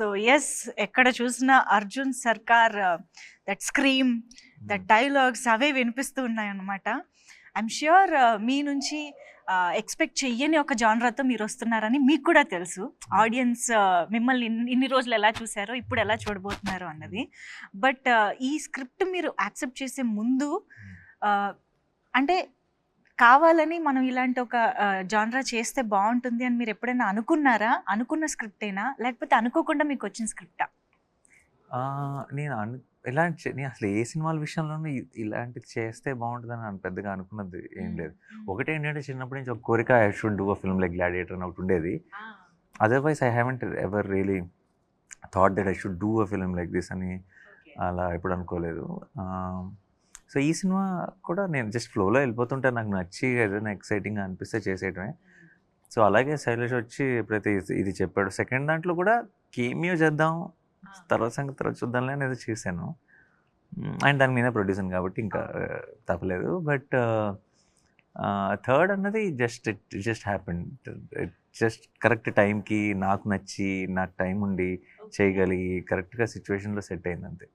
So yes, ఎక్కడ చూసినా అర్జున్ సర్కార్ దట్ స్క్రీమ్, దట్ డైలాగ్స్ అవే వినిపిస్తూ ఉన్నాయి అన్నమాట. ఐఎమ్ ష్యూర్ మీ నుంచి ఎక్స్పెక్ట్ చెయ్యని ఒక జానరాతో మీరు వస్తున్నారని మీకు కూడా తెలుసు. ఆడియన్స్ మిమ్మల్ని ఇన్ని రోజులు ఎలా చూసారో ఇప్పుడు ఎలా చూడబోతున్నారో అన్నది. బట్ ఈ స్క్రిప్ట్ మీరు యాక్సెప్ట్ చేసే ముందు అంటే కావాలని మనం ఇలాంటి ఒక జానరా చేస్తే బాగుంటుంది అని మీరు ఎప్పుడైనా అనుకున్నారా? అనుకున్న స్క్రిప్టేనా, లేకపోతే అనుకోకుండా మీకు వచ్చిన స్క్రిప్టా? నేను అసలు ఏ సినిమాల విషయంలోనూ ఇలాంటిది చేస్తే బాగుంటుందని పెద్దగా అనుకున్నది ఏం లేదు. ఒకటి ఏంటంటే, చిన్నప్పటి నుంచి ఒక కోరిక, I should do a film like gladiator అని ఒకటి ఉండేది. Otherwise I haven't ever really thought that I should do a film like this అని అలా ఎప్పుడు అనుకోలేదు. సో ఈ సినిమా కూడా నేను జస్ట్ ఫ్లోలో వెళ్ళిపోతుంటే నాకు నచ్చి ఏదైనా ఎక్సైటింగ్గా అనిపిస్తే చేసేయటమే. సో అలాగే శైలేష్ వచ్చి ఎప్పుడైతే ఇది చెప్పాడు, సెకండ్ దాంట్లో కూడా కేమియో చేద్దాం, తర్వాత సంగతి తర్వాత చూద్దాంలే అనేది చేశాను. అండ్ దానికి నేనే ప్రొడ్యూసర్ కాబట్టి ఇంకా తప్పలేదు. బట్ థర్డ్ అన్నది జస్ట్ హ్యాపెన్. జస్ట్ కరెక్ట్ టైంకి నాకు నచ్చి, నాకు టైం ఉండి చేయగలిగి కరెక్ట్గా సిచ్యువేషన్లో సెట్ అయింది అంతే.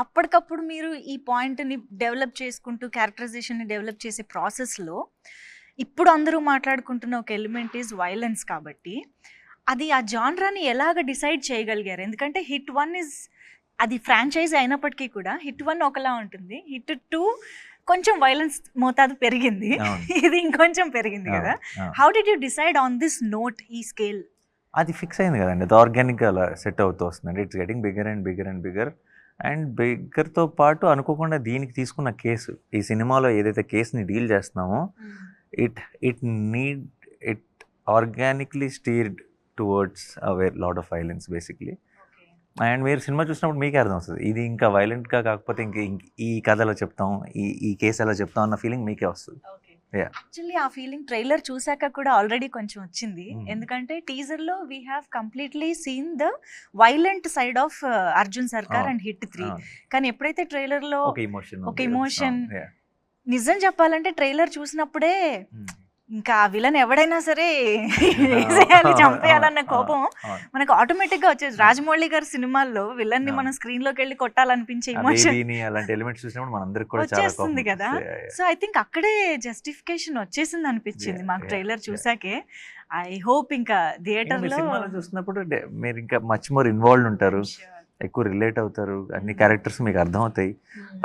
అప్పటికప్పుడు మీరు ఈ పాయింట్ని డెవలప్ చేసుకుంటూ, క్యారెక్టరైజేషన్ని డెవలప్ చేసే ప్రాసెస్లో ఇప్పుడు అందరూ మాట్లాడుకుంటున్న ఒక ఎలిమెంట్ ఈజ్ వైలెన్స్. కాబట్టి అది ఆ జానరాని ఎలాగ డిసైడ్ చేయగలిగారు? ఎందుకంటే హిట్ 1 ఇస్ అది ఫ్రాంచైజ్ అయినప్పటికీ కూడా హిట్ 1 ఒకలా ఉంటుంది, హిట్ 2 కొంచెం వైలెన్స్ మోతాదు పెరిగింది, ఇది ఇంకొంచెం పెరిగింది కదా. How did you decide on this note, ఈ స్కేల్? అది ఫిక్స్ అయింది కదండి, అది ఆర్గానిక్గా అలా సెట్ అవుతూ వస్తుంది. It's getting bigger and bigger and bigger. And బిగ్గర్తో పాటు అనుకోకుండా దీనికి తీసుకున్న కేసు, ఈ సినిమాలో ఏదైతే కేసుని డీల్ చేస్తున్నామో, it organically steered towards lot of violence basically. And మీరు సినిమా చూసినప్పుడు మీకే అర్థం వస్తుంది, ఇది ఇంకా వైలెంట్గా కాకపోతే ఈ కథ ఎలా చెప్తాం, ఈ కేసు ఎలా చెప్తాం అన్న ఫీలింగ్ మీకే వస్తుంది. యాక్చువల్లీ ఆ ఫీలింగ్ ట్రైలర్ చూసాక కూడా ఆల్రెడీ కొంచెం వచ్చింది. ఎందుకంటే టీజర్ లో we have completely seen the violent side of Arjun Sarkar and hit 3. కానీ ఎప్పుడైతే ట్రైలర్ లో ఒక ఇమోషన్, నిజం చెప్పాలంటే ట్రైలర్ చూసినప్పుడే ఇంకా ఆ విలన్ ఎవడైనా సరే వేసేయాలి, చంపేయాలన్న కోపం మనకు ఆటోమేటిక్ గా వచ్చేది. రాజమౌళి గారి సినిమాల్లో విలన్ ని మనం స్క్రీన్ లోకి వెళ్ళి కొట్టాలనిపించే ఇమోషన్ వచ్చేస్తుంది కదా. సో ఐ థింక్ అక్కడే జస్టిఫికేషన్ వచ్చేసింది అనిపించింది మాకు ట్రైలర్ చూసాకే. ఐ హోప్ ఇంకా థియేటర్ లో చూసినప్పుడు మీరు ఇంకా మచ్ మోర్ ఇన్వాల్వ్ ఉంటారు, ఎక్కువ రిలేట్ అవుతారు, అన్ని క్యారెక్టర్స్ మీకు అర్థం అవుతాయి,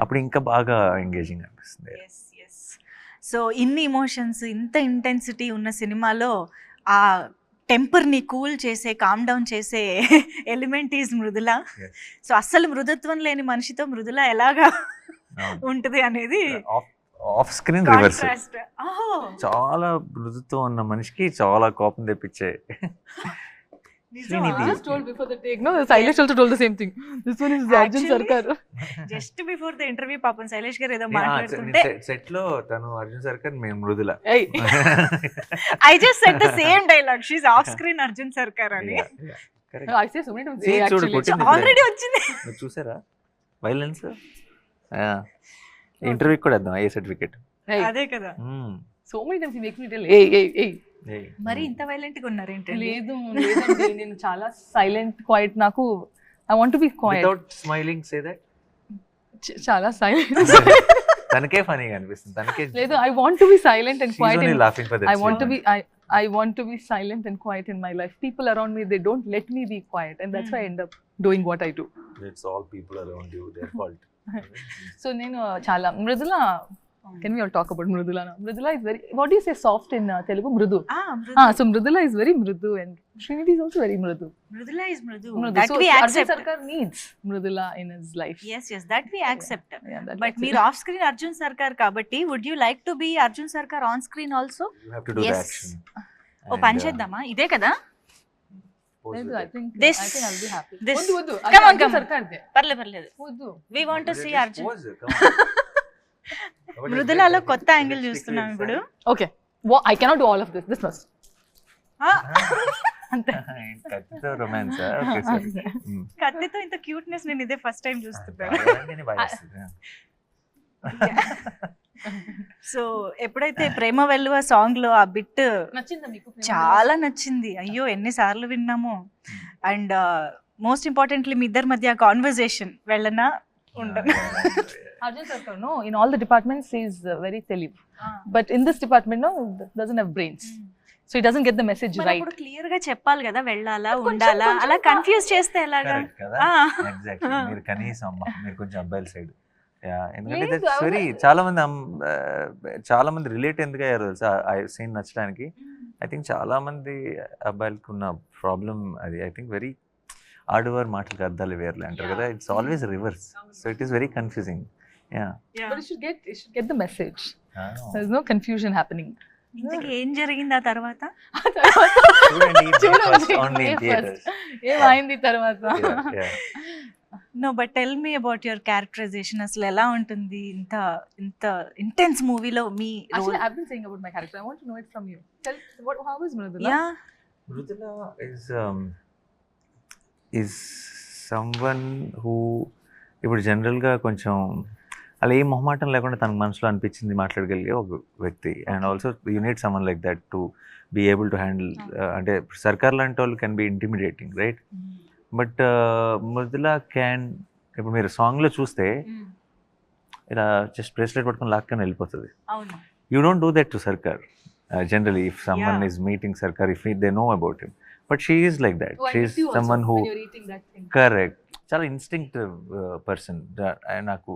అప్పుడు ఇంకా బాగా ఎంగేజింగ్ అనిపిస్తుంది. సో ఇన్ని ఇమోషన్స్, ఇంత ఇంటెన్సిటీ ఉన్న సినిమాలో ఆ టెంపర్ని కూల్ చేసే, కామ్ డౌన్ చేసే ఎలిమెంట్ ఈజ్ మృదుల. సో అస్సలు మృదుత్వం లేని మనిషితో మృదుల ఎలాగా ఉంటుంది అనేది ఆఫ్ స్క్రీన్ రివర్స్. చాలా మృదుత్వం ఉన్న మనిషికి చాలా కోపం తెప్పించే. Just told before the take, no, Shailesh also told the same thing. This one is Arjun Sarkar. Just before the interview, పాపం శైలేష్ గారు ఏదో మాట్లాడుతుంటే సెట్ లో తను అర్జున్ సర్కార్, మేము Mrudula. I just said the same dialogue. She's off screen Arjun Sarkar అని. I say so many times. Actually already వచ్చింది. చూసారా వైలెన్స్? ఇంటర్వ్యూ కూడా ఇద్దాం, ఏ సర్టిఫికెట్. అదే కదా. So many times he makes me tell, hey. మరి ఇంత వైలెంట్ గా ఉన్నారు ఏంటి? లేదండి, నేను చాలా సైలెంట్, క్వైట్. నాకు I want to be quiet without smiling. Say that. చాలా సైలెంట్. తనకే ఫనీగా అనిపిస్తుంది, తనకే. లేదు, I want to be silent and quiet. I want to be silent and quiet in my life. People around me, they don't let me be quiet, and that's why I end up doing what I do. It's all people around you, their fault. So నేను చాలా Mrudula. Can we all talk about Mrudula now? Mrudula is very, what do you say, soft in Telugu? Mrudu. So Mrudula is very mrudu, and Srinidhi is also very mrudu. Mrudula is mrudu. That so we accept. Arjun Sarkar needs Mrudula in his life. Yes, that we accept. But meer off screen Arjun Sarkar kabatti, would you like to be Arjun Sarkar on screen also? You have to do the action. Oh, pancheddama ide kada. I think I'll be happy. Oddu come on Sarkar de parledu. Oddu, we want to see Arjun. మృదులలో కొత్త angle చూస్తున్నాం ఇప్పుడు. Okay, I cannot do all of this must. కత్తితో romance. కత్తితో ఇంత cuteness నేను ఇదే first time చూస్తున్నాను. So ఎప్పుడైతే ప్రేమ వెల్లువ సాంగ్ లో ఆ బిట్ చాలా నచ్చింది. అయ్యో ఎన్నిసార్లు విన్నాము. అండ్ మోస్ట్ ఇంపార్టెంట్లీ మీ ఇద్దరి మధ్య కాన్వర్జేషన్ వెళ్ళనా ఉండదు. Arjun Sarkar, no, in all the departments he is very తెలివి, but in this department no, doesn't have brains, so he doesn't get the message right. ఇప్పుడు క్లియర్ గా చెప్పాలి కదా వెళ్ళాలా ఉండాలా, అలా కన్ఫ్యూజ్ చేస్తే ఎలాగా? ఎగ్జాక్ట్లీ, మీరు కనీసం అమ్మ మీరు కొంచెం అబ్బాయిల సైడ్, ఎందుకంటే లేదు, that's very చాలా మంది రిలేట్ ఎందుకు అయ్యారు తెలుసా ఆ సీన్ నచ్చడానికి. ఐ థింక్ చాలా మంది అబ్బాయిలకు ఉన్న ప్రాబ్లం అది. ఐ థింక్ వెరీ ఆడవారు మాటలకు అర్థాలు వేర్లే అంటారు కదా, it's always reverse, so it is very confusing. But you should get the message. There's no confusion happening. ఇంతకీ ఏం జరిగింది ఆ తర్వాత? ఏమైంది తర్వాత? No but tell me about your characterisation, అసలు ఎలా ఉంటుంది ఇంత ఇంత ఇంటెన్స్ మూవీలో మీ role? Actually, I've been saying about my character. I want to know it from you. How is Mridula? Yeah. Mridula is someone who ఇప్పుడు జనరల్గా కొంచెం అలా ఏ మొహమాటం లేకుండా తనకు మనసులో అనిపించింది మాట్లాడగలిగే ఒక వ్యక్తి. And also you need someone like that to be able to handle. అంటే సర్కార్ లాంటి వాళ్ళు can be intimidating, right? But Mridula can, ఇప్పుడు మీరు సాంగ్లో చూస్తే ఇలా జస్ట్ బ్రేస్లెట్ పట్టుకొని లాక్కని వెళ్ళిపోతుంది. You don't do that to Sarkar generally. If someone is meeting Sarkar, if they know about him, but she is like that. She is someone who, correct, చాలా instinctive person. నాకు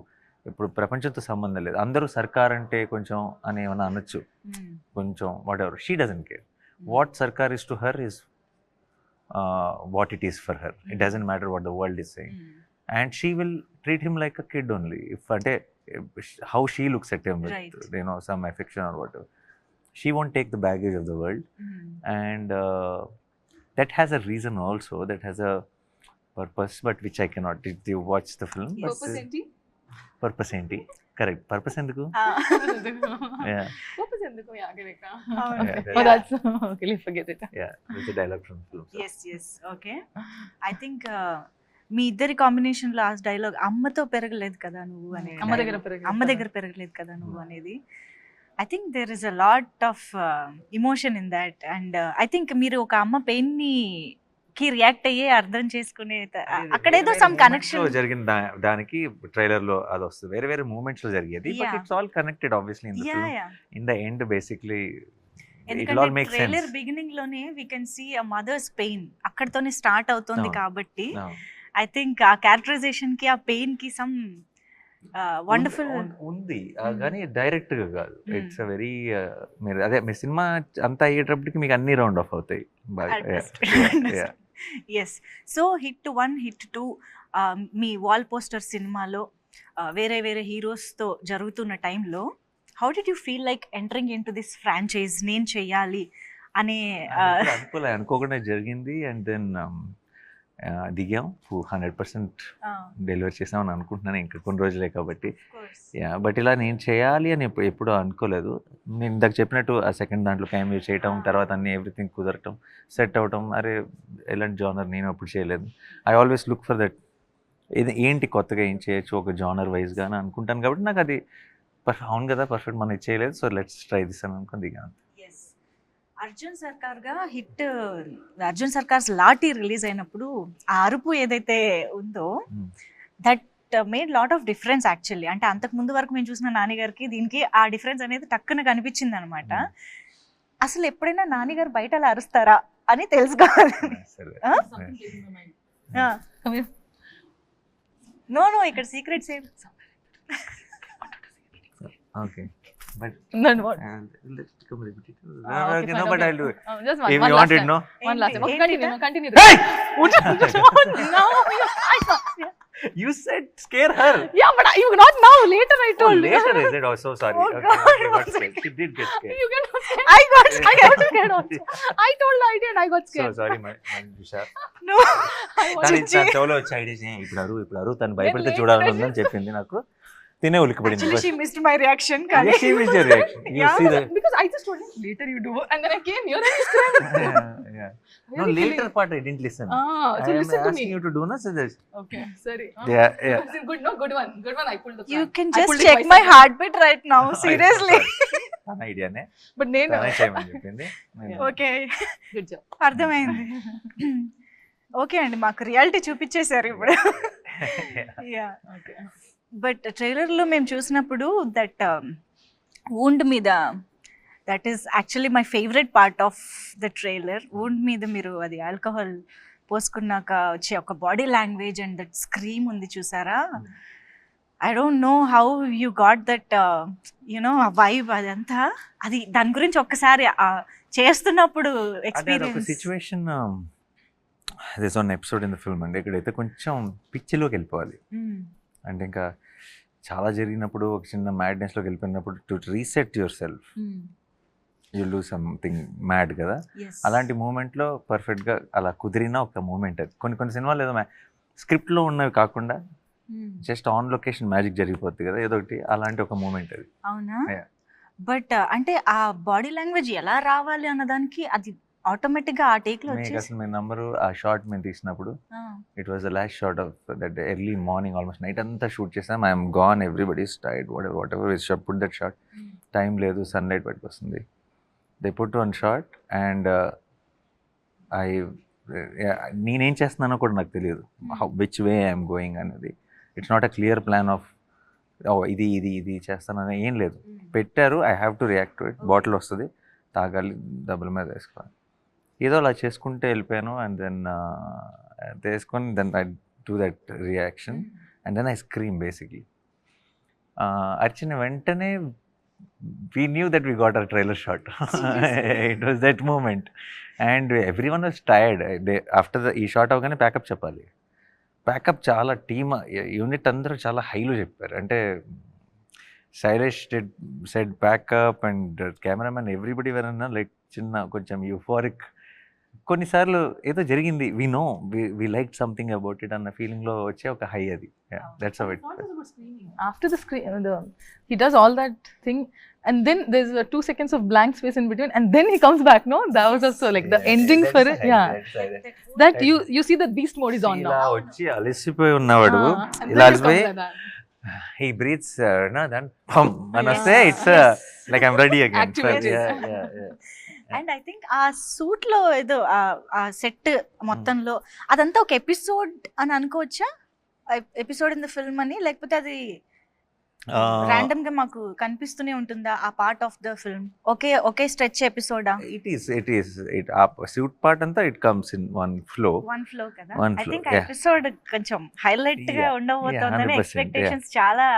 ఇప్పుడు ప్రపంచంతో సంబంధం లేదు, అందరూ సర్కార్ అంటే కొంచెం అని ఏమైనా అనొచ్చు, కొంచెం whatever. She doesn't care. What Sarkar is to her is what it is for her. It doesn't matter what the world is saying. And she will treat him like a kid only. If how she looks at him with, right, some affection or whatever. She won't take the baggage of the world. And that has a reason also, that has a purpose, but which I cannot. Did you watch the film? Purpose enti? Purpose enti? Correct. Purpose enduku? Yeah. Purpose enduku? Yeah, correct. Yeah, Oh, that's okay. Let's forget it. Yeah, it's a dialogue from the film. Yes, okay. I think మీ ఇద్దరి combination లో ఆ dialogue, అమ్మతో పెరగలేదు కదా నువ్వు అనే, అమ్మ దగ్గర పెరగలేదు కదా నువ్వు అనేది, I think there is a lot of emotion in that. And I think మీరు ఒక అమ్మ పెయిన్ ని కి రియాక్ట్ అయ్యే అర్థం చేసుకునే అక్కడేదో సమ్ కనెక్షన్ జరిగిన దానికి ట్రైలర్ లో అది వస్తుంది, వేరే వేరే మూమెంట్స్ లో జరిగేది, but it's all connected obviously in the end. Basically ఎందుకంటే ట్రైలర్ బిగినింగ్ లోనే we can see a mother's pain, అక్కడతోనే స్టార్ట్ అవుతుంది. కాబట్టి ఐ థింక్ ఆ క్యారెక్టరైజేషన్ కి, ఆ పెయిన్ కి సమ్ వండర్ఫుల్ ఉంది, కానీ డైరెక్ట్ గా కాదు. ఇట్స్ అ వెరీ, మీరు అదే మీ సినిమా అంతా అయ్యేటప్పటికి మీకు అన్ని రౌండ్ ఆఫ్ అవుతాయి. ఎస్. సో హిట్ 1, హిట్ 2, మీ వాల్ పోస్టర్ సినిమాలో వేరే వేరే హీరోస్తో జరుగుతున్న టైంలో how did you feel like entering in to this franchise, నేను చెయ్యాలి అనే? అనుకోకుండా జరిగింది. అండ్ దెన్ దిగాం, 100% డెలివరీ చేసామని అనుకుంటున్నాను, ఇంకా కొన్ని రోజులే కాబట్టి. బట్ ఇలా నేను చేయాలి అని ఎప్పుడూ అనుకోలేదు. నేను ఇందాక చెప్పినట్టు ఆ సెకండ్ దాంట్లో క్యామియో చేయటం, తర్వాత అన్ని ఎవ్రీథింగ్ కుదరటం, సెట్ అవటం, అరే ఎలాంటి జానర్ నేను అప్పుడు చేయలేదు. I always look for that, ఇది ఏంటి కొత్తగా ఏం చేయొచ్చు ఒక జానర్ వైజ్గా అని అనుకుంటాను. కాబట్టి నాకు అది అవును కదా, పర్ఫెక్ట్ మనం చేయలేదు, సో లెట్స్ ట్రై దిస్ అని అనుకుని దిగాను. అర్జున్ సర్కార్గా హిట్, అర్జున్ సర్కార్స్ లాఠీ రిలీజ్ అయినప్పుడు ఆ అరుపు ఏదైతే ఉందో, that made lot of difference actually. అంటే అంతకు ముందు వరకు మేము చూసిన నానిగారికి దీనికి ఆ డిఫరెన్స్ అనేది టక్కున కనిపించింది అనమాట. అసలు ఎప్పుడైనా నానిగారు బయట అలా అరుస్తారా అని తెలుసుకోవాలి. నో ఇక్కడ సీక్రెట్స్ ఏం. Okay. But then what? Let's become repetitive. Okay, No, but I'll do it. Just If one you last want it, time. no? One last time. Okay, continue. Hey! No, You said scare her. yeah, but you not now. Later I Oh, told. later is it? Oh, so sorry. Oh, Okay, God, okay, got scared. She did get scared. You get scared. I got I got scared also. I told her I did. I got So scared. sorry, my Dusha. No. I was తను చెవులో వచ్చి idea చేయి, ఇప్పుడు అరు తను భయపడితే చూడాలని ఉందని చెప్పింది నాకు. తినే ఉలికిపడింది. Actually, she missed my reaction. She missed your reaction. You see the because I just told him later you do, and then I came here and he screamed. yeah. No, later part I didn't listen. So I am listen to me. asking you to do, no? So this. Okay, sorry. Yeah. Good, no, good one. I pulled the plan. You can I just pulled it check myself. my heartbeat right now. Seriously. తన ఐడియానే, But నేను తనే చేయమని చెప్పింది. Okay. good job. అర్థమైంది. Okay అండి, మాకు reality చూపించేశారు ఇప్పుడు. Yeah, but ట్రైలర్లో మేము చూసినప్పుడు దట్ వూండ్ మీద, that is actually my favourite part of the trailer. Wound మీద మీరు అది ఆల్కహాల్ పోసుకున్నాక వచ్చే ఒక body language and that scream ఉంది చూసారా. I don't know how you got that you know ఆ వైబ్ అదంతా. అది దాని గురించి ఒక్కసారి చేస్తున్నప్పుడు experience. Situation this one episode in the film అండి, ఇక్కడైతే కొంచెం పిచ్చిలోకి వెళ్ళిపోవాలి. అంటే ఇంకా చాలా జరిగినప్పుడు ఒక చిన్న మ్యాడ్నెస్లోకి వెళ్ళిపోయినప్పుడు to reset your self you do something mad కదా. అలాంటి మూమెంట్లో పర్ఫెక్ట్గా అలా కుదిరిన ఒక మూమెంట్ అది. కొన్ని సినిమాలు ఏదో స్క్రిప్ట్లో ఉన్నవి కాకుండా జస్ట్ ఆన్ లొకేషన్ మ్యాజిక్ జరిగిపోతుంది కదా ఏదో ఒకటి, అలాంటి ఒక మూమెంట్ అది. అవునా? బట్ అంటే ఆ బాడీ లాంగ్వేజ్ ఎలా రావాలి అన్నదానికి అది ఆటోమేటిక్గా ఆ టేక్లో అసలు మీ నంబరు ఆ షార్ట్ మేము తీసినప్పుడు it was the last short of that early morning, almost night అంతా షూట్ చేసాం. I'm gone, everybody is tired, what ever is put that short. Time లేదు, సన్లైట్ బయటకు వస్తుంది. They put one short and నేనేం చేస్తున్నానో కూడా నాకు తెలియదు, విచ్ వే ఐఎమ్ గోయింగ్ అనేది. It's not a clear plan of ఇది ఇది ఇది చేస్తానని ఏం లేదు. పెట్టారు, I have to react to it. Bottle వస్తుంది, తాగాలి, డబ్బుల మీద వేసుకోవాలి, ఏదో అలా చేసుకుంటే వెళ్ళిపోయాను. అండ్ దెన్ వేసుకొని then I do that reaction and then I scream basically. అర్చిన వెంటనే we knew that we got our trailer shot. It was that moment and everyone was tired. After the shot avagane backup cheppali. Backup చాలా team unit అందరూ చాలా హైలో చెప్పారు. అంటే Shailesh said backup and cameraman everybody వరన్నా like చిన్న కొంచెం euphoric. కొన్నిసార్లు ఏదో జరిగింది, we know we like something about it అన్న ఫీలింగ్లో వచ్చే ఒక హై అది. That's how it. After the screen, he does all that thing, and then there's 2 seconds of blank space in between, and then he comes back. No, that was also like the ending for it. Yeah, that you see that beast mode is on now. ఇలా వచ్చి అలసిపోయి ఉన్నవాడు, ఇలా అలసిపోయి he breathes no then pum manase it's like I'm ready again. And I think ఆ suit లో ఏదో ఆ సెట్ మొత్తంలో అదంతా ఒక ఎపిసోడ్ అని అనుకోవచ్చా? ఎపిసోడ్ ఇన్ ద ఫిల్మ్ అని, లేకపోతే అది ర్యాండమ్ గా మాకు కనిపిస్తూనే ఉంటుందా ఆ పార్ట్ ఆఫ్ ద ఫిల్మ్? ఒకే స్ట్రెచ్ ఎపిసోడా? ఇట్ ఈస్ ఆ సూట్ పార్ట్ అంతా it comes in one flow కదా. ఐ థింక్ ఆ ఎపిసోడ్ కొంచెం హైలైట్ గా ఉండబోతోందని ఎక్స్పెక్టేషన్స్ చాలా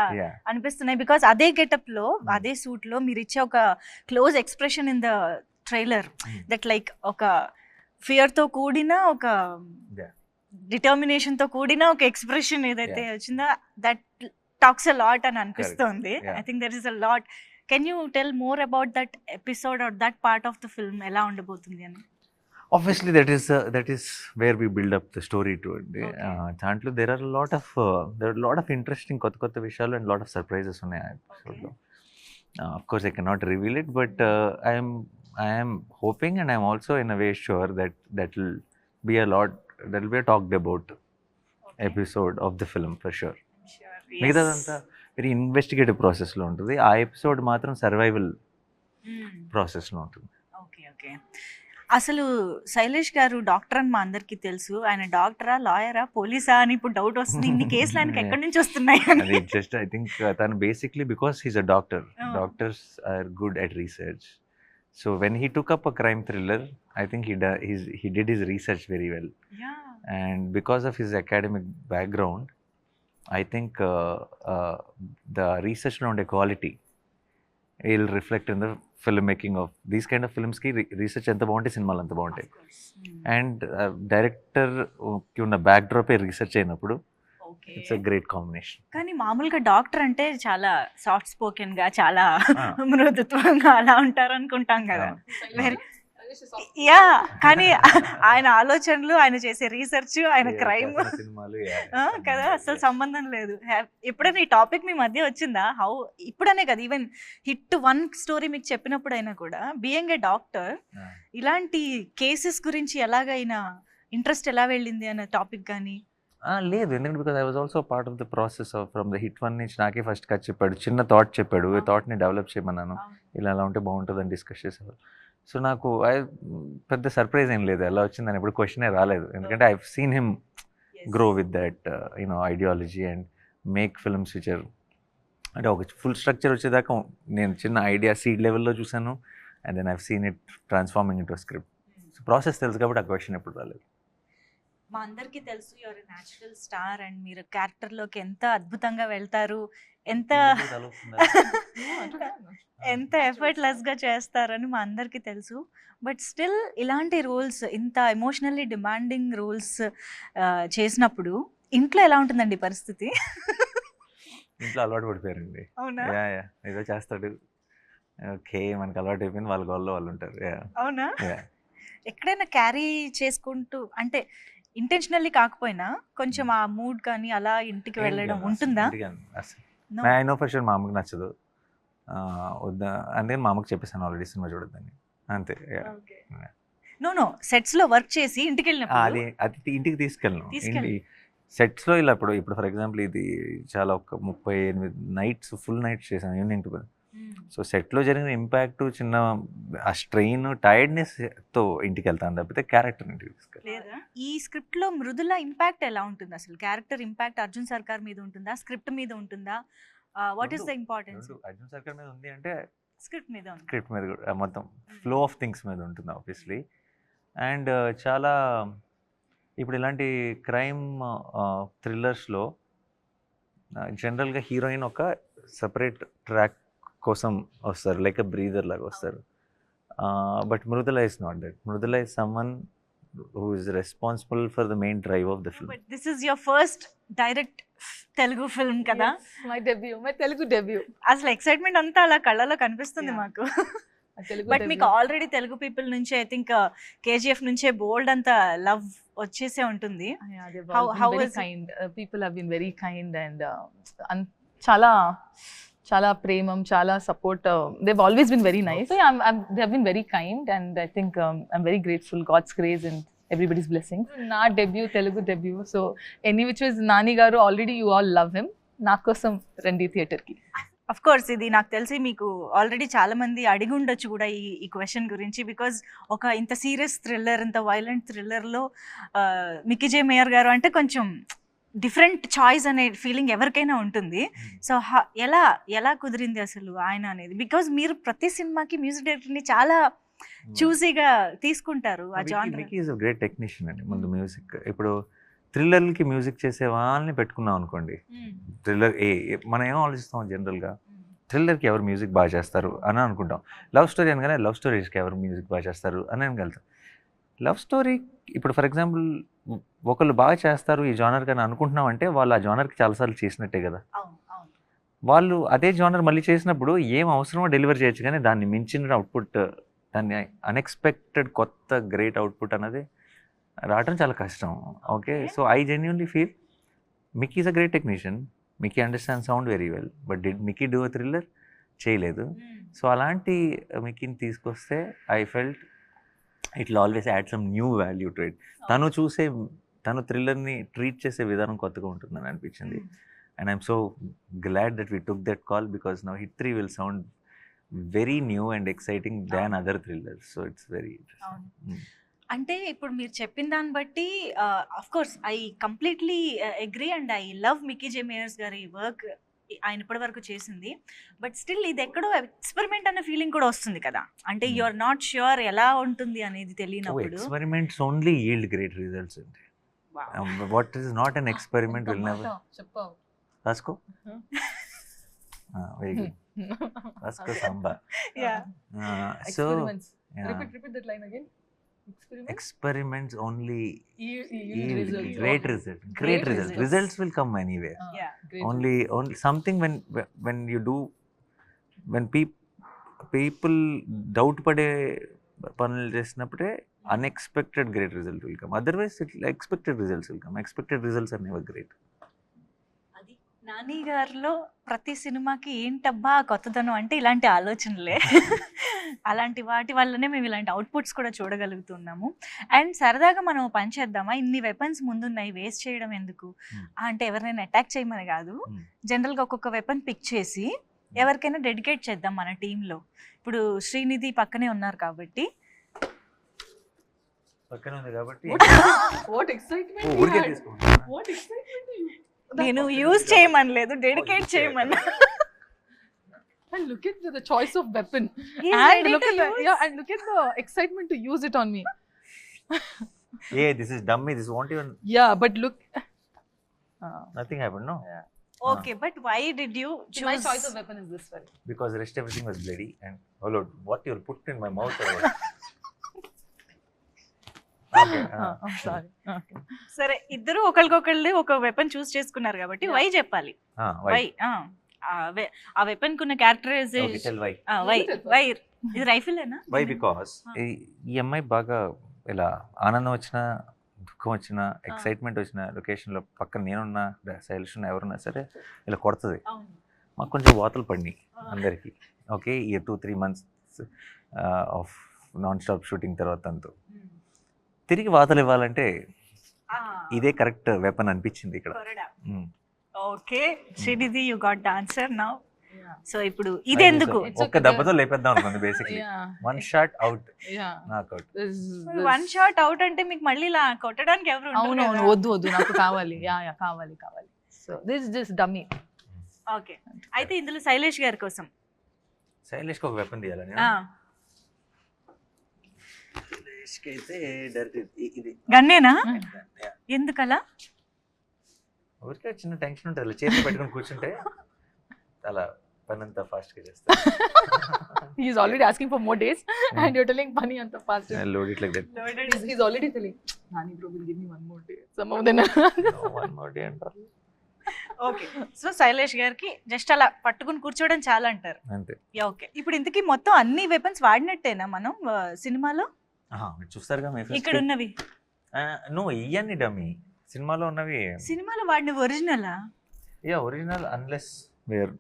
అనిపిస్తున్నాయి. బికాస్ అదే గెటప్ లో అదే సూట్ లో మీరు ఇచ్చే ఒక close expression in the trailer, that like ఒక ఫియర్ తో కూడిన, ఒక డిటర్మినేషన్ తో కూడిన ఒక ఎక్స్ప్రెషన్ ఏదైతే వచ్చిందో దట్ టాక్స్ అ లాట్ అని అనిపిస్తుంది. I think there is a lot. Can you tell more about that episode or that part of the film ఎలా ఉండబోతుంది అని? Obviously that is where we build up the story to it. దాంట్లో there are a lot of interesting కొత్త విషయాలు and lot of surprises ఉన్నాయి ఆ ఎపిసోడ్లో. Of course I cannot reveal it, but I am hoping and I am also in a way sure that will be a talked about episode of the film for sure. మిగతాదంతా very investigative ప్రాసెస్లో ఉంటుంది, ఆ episode మాత్రం survival ప్రాసెస్లో ఉంటుంది. Okay. అసలు శైలేష్ గారు doctor అని మా అందరికీ తెలుసు. ఆయన డాక్టరా, లాయరా, పోలీసా అని ఇప్పుడు డౌట్ వస్తుంది. ఇన్ని కేసులు ఆయనకి ఎక్కడి నుంచి వస్తున్నాయి? అది జస్ట్ ఐ థింక్ తను basically because he's a doctor. Doctors are good at research. So when he took up a crime thriller, I think he did his research very well. Yeah. And because of his academic background, I think the research around quality will reflect in the filmmaking of these kind of films. Ki research anta bagunte cinemalu anta bagunte. And director ki unna backdrop e research ayinappudu it's a great combination. కానీ మామూలుగా doctor అంటే చాలా soft spoken గా, చాలా మృదుత్వంగా అలా ఉంటారు అనుకుంటాం కదా. కానీ ఆయన ఆలోచనలు, ఆయన చేసే రీసెర్చ్, ఆయన క్రైమ్ కదా అసలు సంబంధం లేదు. ఎప్పుడైనా ఈ టాపిక్ మీ మధ్య వచ్చిందా? ఇప్పుడనే కదా, ఈవెన్ హిట్ 1 స్టోరీ మీకు చెప్పినప్పుడు అయినా కూడా బీయింగ్ ఏ డాక్టర్ ఇలాంటి కేసెస్ గురించి ఎలాగైనా ఇంట్రెస్ట్ ఎలా వెళ్ళింది అన్న టాపిక్ కానీ? లేదు, ఎందుకంటే because I was also part of the process of from the hit 1 నుంచి నాకే ఫస్ట్ కట్ చెప్పాడు, చిన్న థాట్ చెప్పాడు, ఈ థాట్ని డెవలప్ చేయమన్నాను, ఇలా ఉంటే బాగుంటుందని డిస్కస్ చేసేవారు. సో నాకు పెద్ద సర్ప్రైజ్ ఏం లేదు ఎలా వచ్చిందని ఎప్పుడు క్వశ్చనే రాలేదు, ఎందుకంటే I seen him grow with that ideology and make films which are అంటే ఒక ఫుల్ స్ట్రక్చర్ వచ్చేదాకా నేను చిన్న ఐడియా సీడ్ లెవెల్లో చూసాను, and then I've seen it transforming into script. So process తెలుసు కాబట్టి ఆ క్వశ్చన్ ఎప్పుడు రాలేదు. మా అందరికీ తెలుసు యువర్ న్యాచురల్ స్టార్ అండ్ మీరు క్యారెక్టర్లోకి ఎంత అద్భుతంగా వెళ్తారు, ఎంత ఎంత ఎఫర్ట్లెస్గా చేస్తారని మా అందరికీ తెలుసు. బట్ స్టిల్ ఇలాంటి రోల్స్, ఇంత ఎమోషనల్లీ డిమాండింగ్ రోల్స్ చేసినప్పుడు ఇంట్లో ఎలా ఉంటుందండి పరిస్థితి? ఇంట్లో అలవాటు పడిపోయారండి. అవునా? ఏదో చేస్తాడు, ఓకే మనకు అలవాటు అయిపోయింది, వాళ్ళ గోల్లో వాళ్ళు ఉంటారు. అవునా? ఎక్కడైనా క్యారీ చేసుకుంటూ అంటే ఇంటెన్షనల్లీ కాకపోయినా కొంచెం ఆ మూడ్ కానీ అలా ఇంటికి వెళ్ళడం ఉంటుందా? ఐ నో ఫర్ షూర్ మా అమ్మకి నచ్చదు, వద్దా అంటే మా అమ్మకి చెప్పేసాను ఆల్రెడీ సినిమా చూడొద్దని, అంతే. నో సెట్స్ లో వర్క్ చేసి ఇంటికి వెళ్ళినప్పుడు అది ఇంటికి తీసుకెళ్ళను. సెట్స్లో ఇలా ఇప్పుడు ఫర్ ఎగ్జాంపుల్ ఇది చాలా ఒక 38 నైట్స్ ఫుల్ నైట్స్ చేశాను ఈవినింగ్ టు. సో సెట్లో జరిగిన ఇంపాక్ట్, చిన్న ఆ స్ట్రెయిన్, టైర్డ్నెస్తో ఇంటికి వెళ్తాను తప్పితే క్యారెక్టర్ ఇంటికి తీసుకెళ్ళి. ఈ స్క్రిప్ట్ లో మృదుల ఇంపాక్ట్ ఎలా ఉంటుంది అసలు? క్యారెక్టర్ ఇంపాక్ట్ అర్జున్ సర్కార్ మీద ఉంటుందా, స్క్రిప్ట్ మీద ఉంటుందా? What is the importance? Arjun సర్కార్ మీద ఉంది అంటే స్క్రిప్ట్ మీద కూడా మొత్తం ఫ్లో ఆఫ్ థింగ్స్ మీద ఉంటుంది ఆబ్వియస్లీ. అండ్ చాలా ఇప్పుడు ఇలాంటి క్రైమ్ థ్రిల్లర్స్లో జనరల్గా హీరోయిన్ ఒక సపరేట్ ట్రాక్ కోసం వస్తారు, లైక్ అ బ్రీదర్ లాగా వస్తారు. But Mridula is not that. Mridula is someone who is responsible for the main drive of the film. But this is your first direct Telugu film కదా? My Telugu debut. అసలు excitement అంతా అలా కళ్ళలో కనిపిస్తుంది మాకు. బట్ మీకు ఆల్రెడీ తెలుగు పీపుల్ నుంచి ఐ థింక్ కేజీఎఫ్ నుంచే బోల్డ్ అంత లవ్ వచ్చేసే ఉంటుంది. People have been very kind and చాలా చాలా ప్రేమం, చాలా support. they've always been very nice. So yeah, they have been very kind and I think I'm very grateful. God's grace and everybody's blessings. Na debut, Telugu debut. So any which was Nani garu, already you all love him. Na kosam rendi theater ki. Of course ఇది నాకు తెలిసి మీకు already చాలా మంది అడిగి ఉండొచ్చు కూడా ఈ క్వశ్చన్ గురించి. బికాజ్ ఒక ఇంత సీరియస్ థ్రిల్లర్, ఇంత వైలెంట్ థ్రిల్లర్లో మిక్కీ జే మేయర్ గారు అంటే కొంచెం డిఫరెంట్ చాయిస్ అనే ఫీలింగ్ ఎవరికైనా ఉంటుంది. సో ఎలా కుదిరింది అసలు ఆయన అనేది? బికాజ్ మీరు ప్రతి సినిమాకి మ్యూజిక్ డైరెక్టర్ని చాలా చూసీగా తీసుకుంటారు. ఆ genre. Mickey is a great technician అండి. ముందు మ్యూజిక్, ఇప్పుడు థ్రిల్లర్లకి మ్యూజిక్ చేసే వాళ్ళని పెట్టుకున్నాం అనుకోండి, థ్రిల్లర్ మనం ఏం ఆలోచిస్తాం జనరల్గా, థ్రిల్లర్కి ఎవరు మ్యూజిక్ బాగా చేస్తారు అని అనుకుంటాం. లవ్ స్టోరీ అనగానే లవ్ స్టోరీస్కి ఎవరు మ్యూజిక్ బాగా చేస్తారు అని అనగలుగుతాం. లవ్ స్టోరీ ఇప్పుడు ఫర్ ఎగ్జాంపుల్ ఒకళ్ళు బాగా చేస్తారు ఈ జానర్ కానీ అనుకుంటున్నాం అంటే వాళ్ళు ఆ జానర్కి చాలాసార్లు చేసినట్టే కదా. వాళ్ళు అదే జానర్ మళ్ళీ చేసినప్పుడు ఏం అవసరమో డెలివర్ చేయొచ్చు, కానీ దాన్ని మించిన అవుట్పుట్, దాన్ని అన్ఎక్స్పెక్టెడ్ కొత్త గ్రేట్ అవుట్పుట్ అన్నది రావటం చాలా కష్టం. Okay, so I genuinely feel Mickey is a great technician. Mickey understand sound very well, but did Mickey do a thriller? చేయలేదు. సో అలాంటి మిక్కీని తీసుకొస్తే I felt it will always add some new value to it. తను థ్రిల్లర్ని treat చేసే విధానం కొత్తగా ఉంటుందని అనిపించింది. And I'm so glad that we took that call because now hit 3 will sound very new and exciting than other thrillers. So it's very interesting. అంటే ఇప్పుడు మీరు చెప్పిన దాన్ని బట్టి of course I completely agree and I love Mickey J Meyers గారి work, ఆయన ఇప్పటి వరకు చేసింది. బట్ స్టిల్ ఇది ఎక్కడో ఎక్స్పెరిమెంట్ అనే ఫీలింగ్ కూడా వస్తుంది కదా, అంటే యు ఆర్ నాట్ ష్యూర్ ఎలా ఉంటుంది అనేది తెలియనప్పుడు. Experiments only yield great results అండి. What is not an experiment will never. చెప్పావు రాసుకో. Very good. రాసుకో Samba. So repeat that line again. Experiments only yield results. great results. Great results. Results will come anywhere. Only something when you do, when people doubt పడే పనులు చేసినప్పుడే unexpected great result will come. Otherwise expected results will come. Expected results are never great. అది నాని గారిలో ప్రతి సినిమాకి ఏంటబ్బా కొత్తదనం అంటే ఇలాంటి ఆలోచనలే. అలాంటి వాటి వల్లనే మేము ఇలాంటి అవుట్పుట్స్ కూడా చూడగలుగుతున్నాము. అండ్ సరదాగా మనం పని చేద్దామా, ఇన్ని వెపన్స్ ముందున్నాయి వేస్ట్ చేయడం ఎందుకు అంటే ఎవరినైనా అటాక్ చేయమని కాదు, జనరల్గా ఒక్కొక్క వెపన్ పిక్ చేసి ఎవరికైనా డెడికేట్ చేద్దాం మన టీంలో. ఇప్పుడు శ్రీనిధి పక్కనే ఉన్నారు కాబట్టి పక్కన ఉంది కాబట్టి What excitement! ఓ, you ఊరికే had. తీసుకోండి. What excitement you! నేను యూజ్ చేయమనలేదు, డెడికేట్ చేయమన్నా. And look at the choice of weapon. He's And ready look to at the, use. yeah, and look at the excitement to use it on me. This is dummy, this won't even, Yeah, but look. nothing happened, no? Okay, but why did you My choose? choice of weapon is this one. Because rest everything was bloody and oh lord, what you put in my mouth or what? Okay, I'm sorry. Okay. సరే, ఇద్దరు ఒకరికొకళ్ళు ఒక weapon చూస్ చేసుకున్నారు కాబట్టి why చెప్పాలి. why? Why ఆ weapon కున్న characterisation. Okay, tell why. Why why ఇది రైఫిలేనా? Why? Because ఈ అమ్మాయి బాగా ఇలా ఆనందం వచ్చినా దుఃఖం వచ్చినా ఎక్సైట్మెంట్ వచ్చిన లొకేషన్లో పక్కన నేనున్నా శైలిష్ ఉన్నా ఎవరున్నా సరే ఇలా కొడుతుంది. మాకు కొంచెం వాతలు పడినాయి అందరికీ. ఓకే, ఈ 2-3 months of non stop shooting తర్వాత అంతా తిరిగి వాతలు ఇవ్వాలంటే ఇదే కరెక్ట్ వెపన్ అనిపించింది ఇక్కడ. Okay Srinidhi, you got the answer now. Yeah. So ఇప్పుడు ఇది ఎందుకు? It's ఒక్క okay. దెబ్బతో లేపేద్దాం అనుకుంది basically. Yeah. One shot out, Yeah. Knockout. One shot out అంటే మీకు మళ్ళీ ఇలా కొట్టడానికి ఎవరు ఉండరు అవును కదా? వద్దు నాకు కావాలి. యా కావాలి. So this just dummy. Okay, అయితే ఇందులో శైలేష్ గారి కోసం శైలేష్కి ఒక వెపన్ తీయాలని. శైలేష్కి అయితే డైరెక్ట్ ఇది గన్నేనా? ఎందుకలా? ఊరికే చిన్న టెన్షన్ ఉంటుంది, చేతులు పెట్టుకొని కూర్చుంటే అలా పని అంతా ఫాస్ట్గా చేస్తాను. He is already asking for more days and you're telling Pani anta fast. Load it like that. He's already telling, Nani bro will give me one more day. Some of them. No, one more day అంటారు. Okay, so Shailesh గారికి just అలా పట్టుకుని కూర్చోవడం చాలా అంటారు. అంతే. Okay, ఇప్పుడు ఇంతకీ మొత్తం అన్ని వెపన్స్ వాడినట్టేనా మనం సినిమాలో? మీరు చూస్తారుగా మీ ఇక్కడ ఉన్నవి నువ్వు ఇవన్నీ డమ్మీ. సినిమాలో ఉన్నవి సినిమాలో వాడిన ఒరిజినలా? ఒరిజినల్ అన్లెస్ మీరు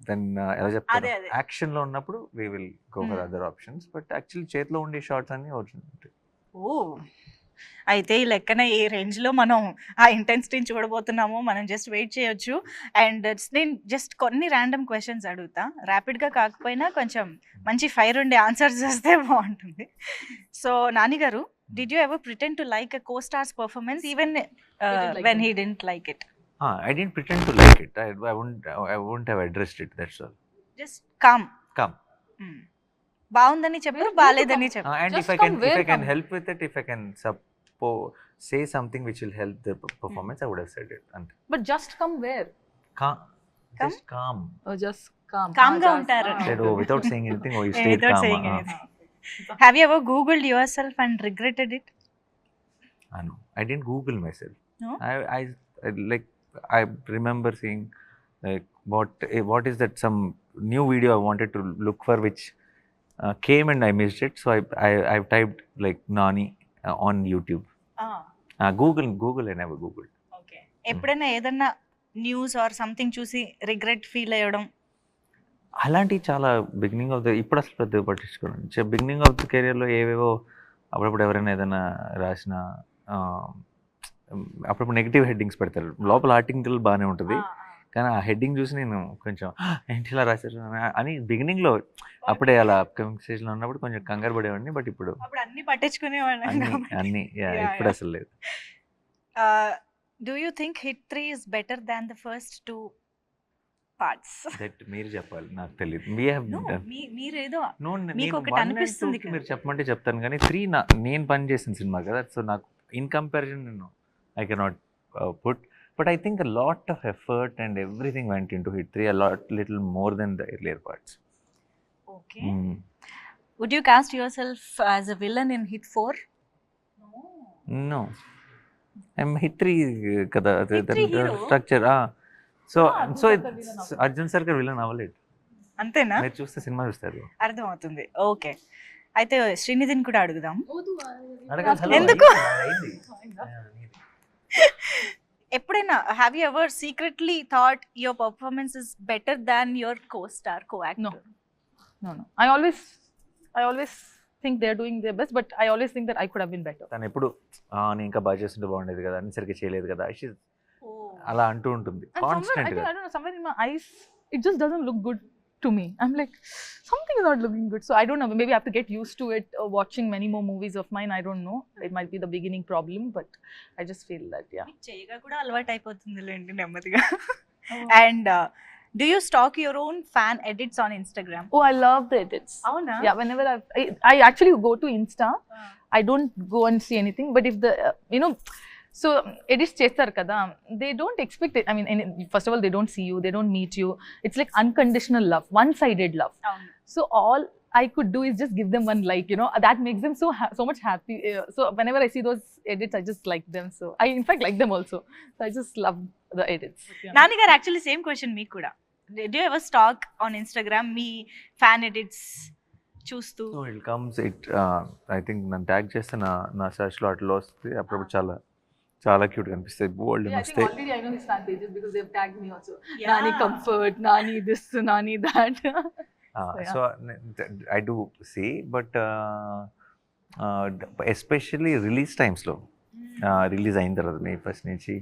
దెన్ ఎలా చెప్తారు, అదే. యాక్షన్ లో ఉన్నప్పుడు we will go for other options, but actually చేతిలో ఉండే షార్ట్స్ అన్ని ఒరిజినల్. ఓ, అయితే ఈ లెక్కన ఏ రేంజ్ లో మనం ఆ ఇంటెన్సిటీని చూడబోతున్నామో మనం జస్ట్ వెయిట్ చేయొచ్చు. అండ్ నేను జస్ట్ కొన్ని ర్యాండమ్ క్వశ్చన్స్ అడుగుతా, ర్యాపిడ్ గా కాకపోయినా కొంచెం మంచి ఫైర్ ఉండే ఆన్సర్స్ వస్తే బాగుంటుంది. సో నాని గారు, did you ever pretend to like a co-star's performance even when he didn't like it? I didn't pretend to like it. I wouldn't have addressed it, that's all. Just come. Come. బాగుందని చెప్పారు, బాలేదని చెప్పారు. And Just if I come, where can come? help with it, if I can say something which will help the performance, I would have said it. And But just come where? Come? just calm. Oh, just calm. Calm గా just- ఉంటారు. Said, without saying anything, you stayed Without calm. saying anything. Have you ever googled yourself and regretted it? No, I didn't Google myself. No? I remember seeing like what is that some new video I wanted to look for which came and I missed it, so I've typed like Nani on YouTube. Google I never Googled. Okay, ఎప్పుడైనా ఏదన్నా news or something చూసి regret feel అయ్యడం? అలాంటి చాలా beginning of the, ఇప్పుడు అసలు పెద్దగా పట్టించుకోండి. Beginning of the కెరియర్లో ఏవేవో అప్పుడప్పుడు ఎవరైనా ఏదైనా రాసిన అప్పుడప్పుడు నెగిటివ్ హెడ్డింగ్స్ పెడతారు. లోపల ఆర్టికల్ బాగానే ఉంటుంది, కానీ ఆ హెడ్డింగ్ చూసి నేను కొంచెం ఏంటి ఇలా రాశారు అని బిగినింగ్లో అప్పుడే అలా అప్కమింగ్ స్టేజ్లో ఉన్నప్పుడు కొంచెం కంగారు పడేవాడిని. బట్ ఇప్పుడు అప్పుడు అన్ని పట్టించుకునేవాళ్ళం. అన్ని ఇప్పుడు అసలు లేదు. Do you think hit 3 is better than the first 2 parts? That మీరు చెప్పాలి, నాకు తెలియదు. No, మీరేదో మీకు నేను ఒకటి 1 and అనిపిస్తుంది 2 మీరు చెప్పమంటే చెప్తాను, కానీ 3 నేను పని చేసిన సినిమా కదా, సో నాకు ఇన్ కంపారిజన్ నేను I cannot put. But I think a lot of effort and everything went into Hit 3, little more than the earlier parts. Okay. Would you cast yourself as a villain in Hit 4? No. I'm Hit 3 kada, Hit 3 hero? structure. So Sarkar it's villain Arjun Sarkar villain అవ్వలేదు. అంతేనా? మీరు చూస్తే cinema చూస్తారు. అర్థమవుతుంది. Okay, అయితే శ్రీనిధిని కూడా అడుగుదాం. అడగాలి. ఎందుకు? ఎప్పుడైనా have you ever secretly thought your performance is better than your co-star, co-actor? No. I always think they're doing their best, but I always think that I could have been better. తను ఎప్పుడు నేను ఇంకా బాగా చేస్తుంటే బాగుండేది కదా, అని సరిగ్గా చేయలేదు కదా, అలా అంటూ ఉంటుంది And somewhere, కాన్స్టెంట్ గా. I don't know, somewhere in my eyes, it just doesn't look good to me. I'm like, something is not looking good. So I don't know, maybe I have to get used to it, watching many more movies of mine. I don't know. It might be the beginning problem, but I just feel that, yeah. చేయగా కూడా అలవాటు అయిపోతుందిలేండి నెమ్మదిగా. And do you stock your own fan edits on Instagram? Oh, I love the edits. అవునా? Yeah, whenever I actually go to Insta, I don't go and see anything, but if the, so edits chestar kada, they don't expect it. I mean, first of all, they don't see you, they don't meet you. It's like unconditional love, one-sided love. అవును. So all I could do is just give them one like, that makes them so much happy. So whenever I see those edits, I just like them. So I in fact like them also. So I just love the edits. Yeah. Nani గారు actually same question మీకు కూడా. Do you ever stalk on Instagram మీ fan edits చూస్తూ? So it comes I think నన్ను tag చేస్తే నా సెర్చ్లో అట్లా వస్తే అప్పుడప్పుడు చాలా క్యూట్ కనిపిస్తాయి, బోల్డ్ Yeah, I think వస్తాయి. already I know his fan pages because they've tagged me also. Yeah. Nani comfort, Nani this, Nani that. So I do see, but especially release టైమ్స్లో, రిలీజ్ అయిన తర్వాత May 1st నుంచి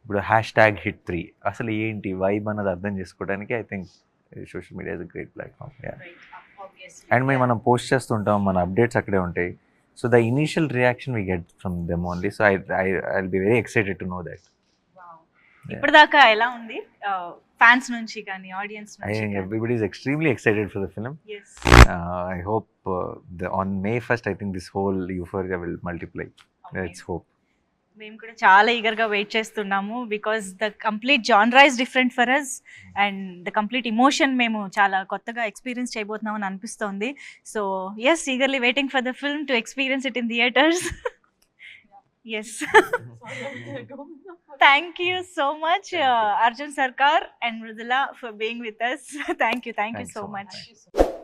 ఇప్పుడు #HIT3 అసలు ఏంటి vibe అన్నది అర్థం చేసుకోవడానికి I think social media is a great platform. And మనం పోస్ట్ చేస్తుంటాం, మన అప్డేట్స్ అక్కడే ఉంటాయి. So the initial reaction we get from them only. So I'll be very excited to know that. ఇప్పటిదాకా ఎలా ఉంది ఫ్యాన్స్ నుంచి కానీ ఆడియన్స్ I నుంచి? think everybody is extremely excited for the film. Yes. I hope on May 1st, I think this whole euphoria will multiply. Let's hope. మేము కూడా చాలా ఈగర్గా వెయిట్ చేస్తున్నాము because the complete genre is different for us and the complete emotion మేము చాలా కొత్తగా experience చేయబోతున్నాం అని అనిపిస్తోంది. So yes, eagerly waiting for the film to experience it in theatres. Yes, thank you so much Arjun Sarkar and Mridula for being with us. Thank you Thanks so so much. much.